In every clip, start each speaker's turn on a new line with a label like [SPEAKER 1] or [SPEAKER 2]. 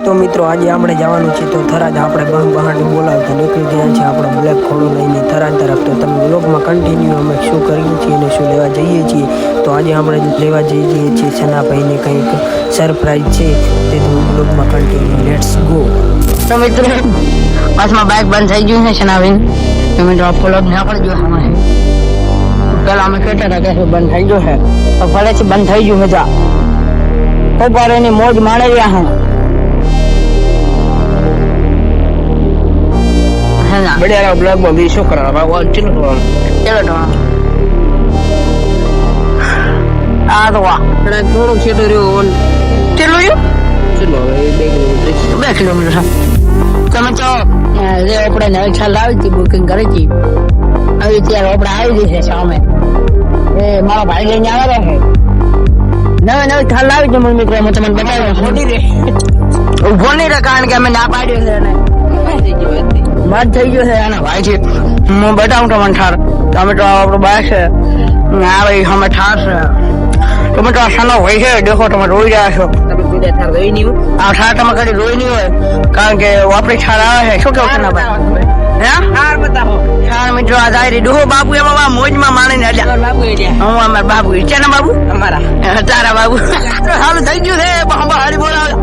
[SPEAKER 1] તો મિત્રો આજે આપણે જવાનું છે તો થરાદ આપણે બહાટી બોલાવતા નીકળી ગયા છે આપણે બ્લેક ખોડો લઈને થરાદ તરફ. તો તમે વ્લોગમાં કન્ટિન્યુ અમે શું કરીએ છીએ અને શું લેવા જઈએ છીએ. તો આજે આપણે લેવા જઈએ છીએ સનાભાઈને કંઈક સરપ્રાઈઝ છે તે તમે વ્લોગમાં કન્ટિન્યુ લેટ્સ ગો.
[SPEAKER 2] તો મિત્રો બસમાં બાઇક બંધ થઈ ગયું છે સનાભાઈ. તો મિત્રો વ્લોગ ના પડી ગયો અમારે પેલા અમે કહેતા હતા કે બંધ થઈ ગયો છે તો ભલે છે બંધ થઈ ગયું મજા ખૂબ વાર એની મોજ માણી રહ્યા છે
[SPEAKER 1] બડિયારા બ્લોગમાં બી શું કરવા ચલો
[SPEAKER 2] આ તો વાહ
[SPEAKER 1] થોડુંક છેટો રહ્યો
[SPEAKER 2] ચલો
[SPEAKER 1] ચલો
[SPEAKER 2] 2 કિલોમીટર તમે તો જે આપણે નવી ચાલ આવી હતી બુકિંગ કરી હતી હવે ત્યારે આપણે આવી જશે સામે એ મારો ભાઈ લઈને આવેલો છે નવી થાલ આવી છે મને મિત્રો તમને બતાવ્યો ખોટી રે ઉભો નહીં રહે કારણ કે અમે ના પાડ્યો છે એને વાત થઈ ગયો છે એના ભાઈ છે હું બતાવું તમને ઠાર તમે તો આપણો બાય છે આ ભાઈ અમે ઠાર છે તમે તો આ સાનો હોય છે દેખો તમે રોઈ રહ્યા છો આ ઠાર તમે કદી રોઈ નહીં હોય કારણ કે આપણી ઠાર આવે છે શું કેવું છે ના ભાઈ મિત્રો આ જાય ડોહો બાબુ એમાં મોજમાં માણીને હું અમારા બાબુ ચાના બાબુ અમારા તારા બાબુ સારું થઈ ગયું છે હારી બોલાવે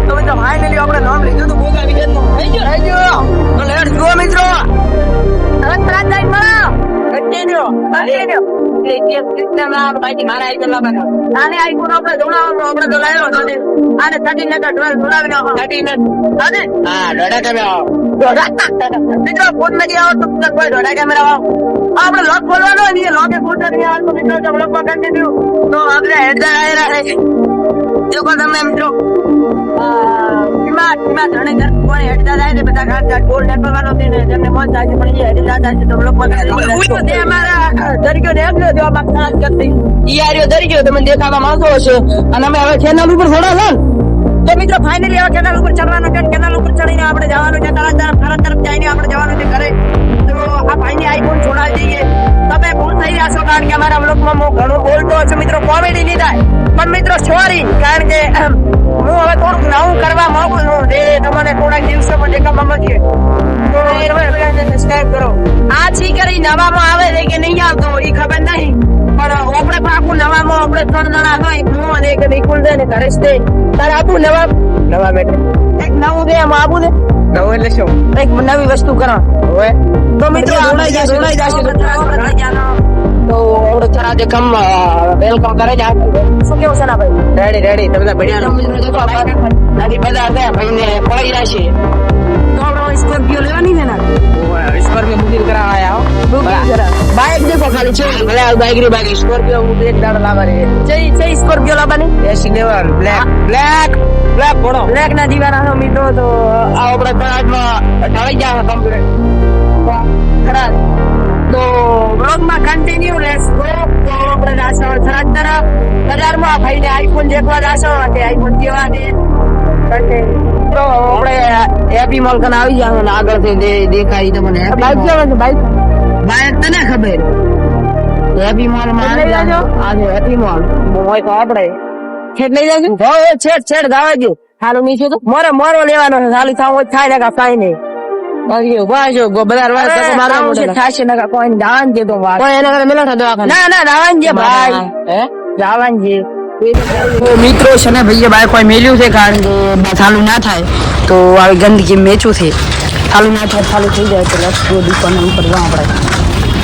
[SPEAKER 2] તમે તો ફાઇનલી આપણે નામ લીધું તો બોગાવી દેતો થઈ ગયો તો લેટ્સ ગો મિત્રો અલગ પ્રાત જાય મળો કન્ટિન્યુ આપડે લોક ખોલવાનો લોક તો આપણે હેડર આવ્યા દેખો તમે મિત્રો તમે દેખાવા માંગો છો અને અમે હવે ચેનલ ઉપર થોડા તો મિત્રો ફાઇનલી હવે ચેનલ ઉપર ચડવાનું છે. ચેનલ ઉપર ચડીને આપણે જવાનું છે તરત તરફ જઈને આપણે જવાનું છે ઘરે. તો આ ભાઈને આઈફોન છોડાવી દઈએ. તમે ભૂલ થઈ રહ્યા છો કારણ કે અમારા બ્લોગમાં હું ઘણું બોલતો છું મિત્રો કોમેડી નહીં થાય પણ મિત્રો સોરી કારણ કે હું હવે થોડુંક નવું કરવા માંગુ છું જે તમને થોડાક દિવસોમાં દેખાવા મળશે. તો સબસ્ક્રાઇબ કરો. આ છી કરી નવામાં આવે છે કે નહીં આવતો એ ખબર નહીં પણ આપણે પાકું નવામાં આપણે 3 જણા હોય હું અને એક નિકુલ છે ને ઘરે છે તારે આપું નવા બેટે એક નવું દે આમ આપું દે નવું એટલે શું એક નવી વસ્તુ કરો હવે તો મિત્રો જોડાઈ જશે તો આપણે થરાદ કમ વેલકમ કરે છે શું કેવું છે ના ભાઈ રેડી તમે બધા બઢિયા બધા છે ભાઈને પડી જશે તો આપણે સ્કોર્પિયો લેવાની છે ને સ્કોર્પિયો બુકિંગ કરાવવા આવ્યા બાઇક દેખો ખાલી છે ભલે બાઇક રી બાઇક સ્કોર્પિયો હું એક દાડ લાવવાની છે સ્કોર્પિયો લાવવાની એસી લેવલ બ્લેક ઘોડો બ્લેક ના દીવાના છો મિત્રો તો આ આપણે થરાદમાં ઢાળી જાય કમ્પ્લીટ થરાદ તો બ્લોગમાં કન્ટિન્યુ લેટ્સ ગો. તો આપણે જાશો થરાદ તરફ બજારમાં ભાઈને આઈફોન જેટવા જાશો તે આઈફોન કેવા દે તો આપણે હેપી મોલ કને આવી જવાનું ને આગળથી દેખાય તમને બાઇક જવાનું બાઇક તને ખબર હેપી મોલ માં આવી જાજો આજે હેપી મોલ હોય તો આપણે છેડ લઈ જાજો છેડ ગાવાજો હાલું નીચે તો મોરો લેવાનો છે હાલું થાવ થાય ને કાઈ નહીં મિત્રો છે ને ભાઈ બાઈક કોઈ મેલ્યું છે કારણ કે ચાલુ ના થાય તો આવી ગંદકી મેચું છે ચાલુ ના થાય ચાલુ થઈ જાય તો દુકાન ઉપર જવા પડે.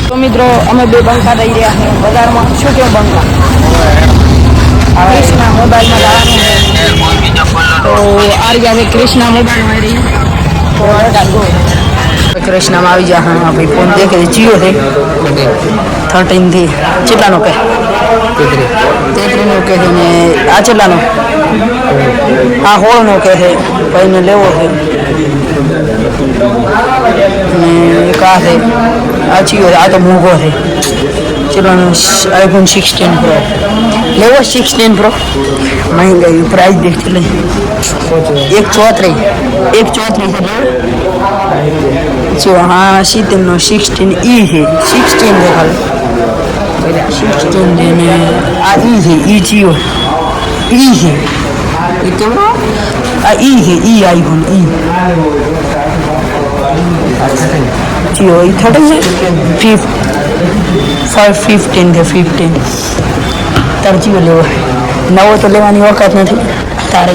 [SPEAKER 2] તો મિત્રો અમે 2 બંકા દઈ રહ્યા છે બજારમાં શું કેવું બંકા કૃષ્ણા મોબાઈલમાં જવાનું તો આ રહ્યા છે કૃષ્ણા મોબાઈલ કૃષ્ણમાં આવી જા હા ભાઈ ફોન દેખે જીઓ છે 13 થી કેટલાનો કહે 33 નો કહે ને આ કેટલાનો આ 16 નો કહે છે ભાઈને લેવો છે ને એક આ છે આ જીઓ આ તો મોંઘો છે કેટલાનો આઈફોન 16 પ્રો લેવો 16 પ્રો મહેંગાઈ પ્રાઇસ દેખતી લે 134 છે जो हाँ शीतल नो 16 ई है 16 देखा 16 देने आ ई है ई जियो
[SPEAKER 1] ઈ છે
[SPEAKER 2] એ કેમેરો
[SPEAKER 1] આ ઈ છે ઈ આઈફોન ઈ જીઓ ઈ 30 છે 515 છે 15 તારે જીઓ લેવો નવો તો લેવાની વખત નથી તારે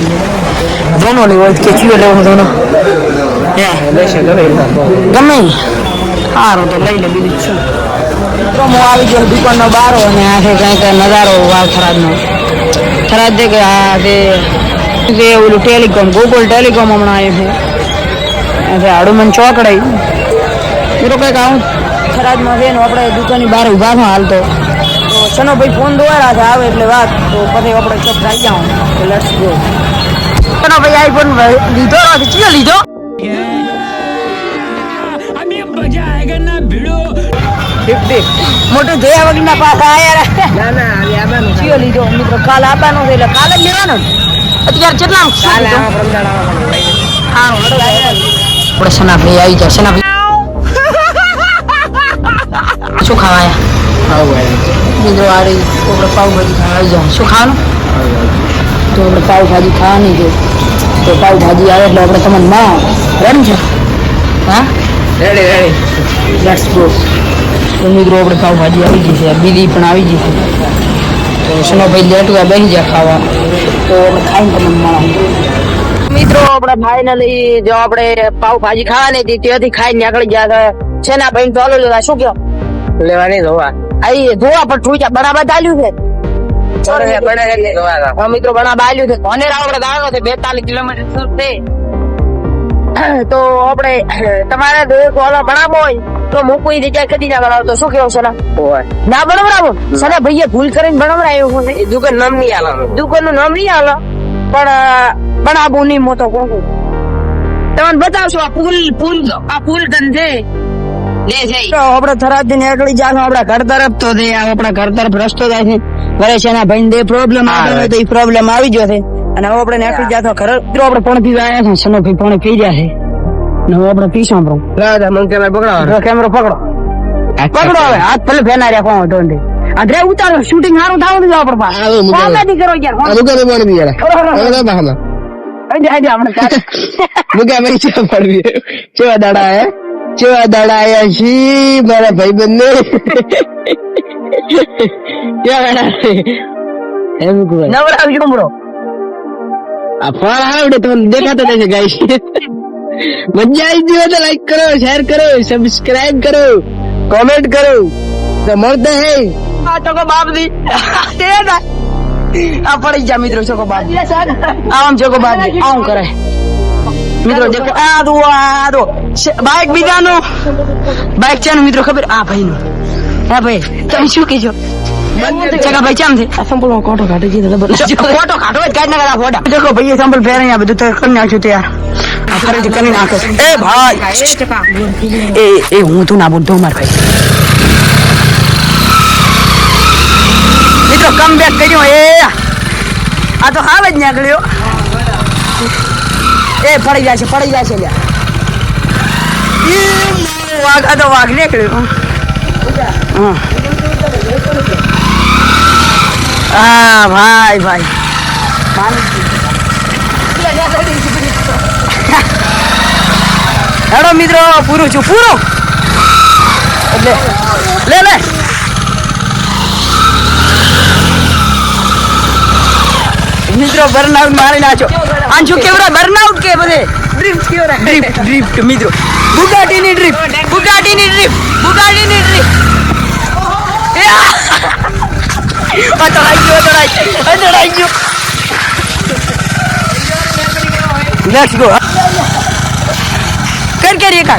[SPEAKER 1] દોનો લેવો હોય કે જીઓ લેવો દોનો ગમે ઈ. સારું તો લઈ લે બીજું શું તો હું આવી ગયો દુકાનનો બારો અને આ છે કંઈક નજારો વાવ થરાદનો થરાદ છે કે આ છે ઓલું ટેલિકોમ ગોકુલ ટેલિકોમ હમણાં આવ્યું છે હડુમન ચોકડાઈ બીરો કંઈક આવું થરાદમાં છે ને આપણે દુકાનની બહાર ઊભા છો હાલ તો ચનો ભાઈ ફોન દોરા છે આવે એટલે વાત તો પછી આપણે ચોક જઈ જાઉં તો લેટ્સ ગો ચનો ભાઈ આઈફોન લીધો નથી ચિયો લીધો મોટું જોયા વગરના પાછા આયા ચિયો લીધો મિત્રો કાલ આપવાનો છે એટલે કાલ જ લેવાનો અત્યારે કેટલા આપણે સનાભાઈ આવી જાય સનાભાઈ શું ખાવા મિત્રો આ રહી આપણે પાવભાજી ખાવા આવી જાય શું ખાવાનું તો આપણે પાવભાજી ખાવાની છે તો પાવભાજી આવે એટલે આપણે તમને ના રેડી છે હા રેડી લેટ્સ ગો તો મિત્રો આપણે પાવભાજી આવી ગઈ છે બીજી પણ આવી ગઈ છે તો સનાભાઈ લેટવા બેસી જાય ખાવા તો આપણે ખાઈને તમને મળો મિત્રો આપણે ફાઇનલી જો આપણે પાવભાજી ખાવાની હતી ત્યાંથી ખાઈને નીકળી ગયા છે ના ભાઈ ચાલો લેવા શું કહો
[SPEAKER 2] લેવાની જોવા
[SPEAKER 1] આઈ ધોવા પણ ઠૂચા બરાબર ચાલ્યું છે મિત્રો બરાબર આલ્યું છે અને આપણે દાણો છે 42 કિલોમીટર છે તો આપણે તમારે ઓલા બનાવો હોય તો મૂકવી જગ્યાએ કદી ના બનાવો તો શું કેવું છે ના બનાવરાવો સના ભાઈએ ભૂલ કરીને બનાવરાયો છે
[SPEAKER 2] દુકાન નામ નહીં આલો
[SPEAKER 1] દુકાન નું નામ નહીં આલો પણ બનાવું નહીં મોટો કોણ તમને બતાવશો આ પુલ ધંધે આપડે થરાદ ને આગળ જાનો આપડા ઘર તરફ તો આપડા ઘર તરફ રસ્તો જાય છે વરે છે ના ભાઈ દે પ્રોબ્લેમ આવે તો એ પ્રોબ્લેમ આવી ગયો છે અને હવે આપણે નીકળી જાતો ઘર આપણે પણ પીવા આવ્યા છે સનો ભાઈ પણ પી ગયા છે ને હવે આપણે પીશું આપણો કેમેરો પકડો હવે હાથ ભલે ફેના રહ્યા કોણ હતો આદરે ઉતારો શૂટિંગ સારું થાવું નથી આપણે પાસે કોમેડી કરો યાર
[SPEAKER 2] દુકાને પણ બી યાર કેવા દાડા હે કેવા દાડા આયા છી મારા ભાઈ બંને એમ
[SPEAKER 1] નવરાવજો બ્રો
[SPEAKER 2] આ ફળ આવડે તમને દેખાતો નથી ગાઈસ મજા આવી ગઈ તો લાઈક કરો શેર કરો સબસ્ક્રાઇબ કરો કમેન્ટ કરો તો મળતા હે
[SPEAKER 1] આ ચોકો બાપ દી તેડા આ પડી જા મિત્રો ચોકો બાપ આમ ચોકો બાપ આમ કરે મિત્રો દેખો આ દો બાઈક બીજાનો બાઈક છે મિત્રો ખબર આ ભાઈ નું હા ભાઈ તમે શું કહેજો ચકા ભાઈ ચામ છે આ સંપલ કોટો કાઢે છે કોટો કાઢો જ કાઢ ના ફોટા દેખો ભાઈ સંપલ ફેર અહીંયા બધું તો કરી નાખ્યું તૈયાર આ ફરીથી કરી નાખે એ ભાઈ એ હું તું ના બોલતો માર ભાઈ મિત્રો કમ બેક કર્યો એ આ તો હાવ જ નીકળ્યો એ પડી જાય છે લ્યા વાઘ આ તો વાઘ નીકળ્યો હા ભાઈ હેડો મિત્રો પૂરું છું એટલે લે મિત્રો બર્નઆઉટ મારી નાખો આંચુ કેવરા બર્નઆઉટ કે બધે ડ્રિફ્ટ કેવરા ડ્રિફ્ટ મિત્રો બુગાટીની ડ્રિફ્ટ અતડાઈ ગયો લેટ્સ ગો કર એક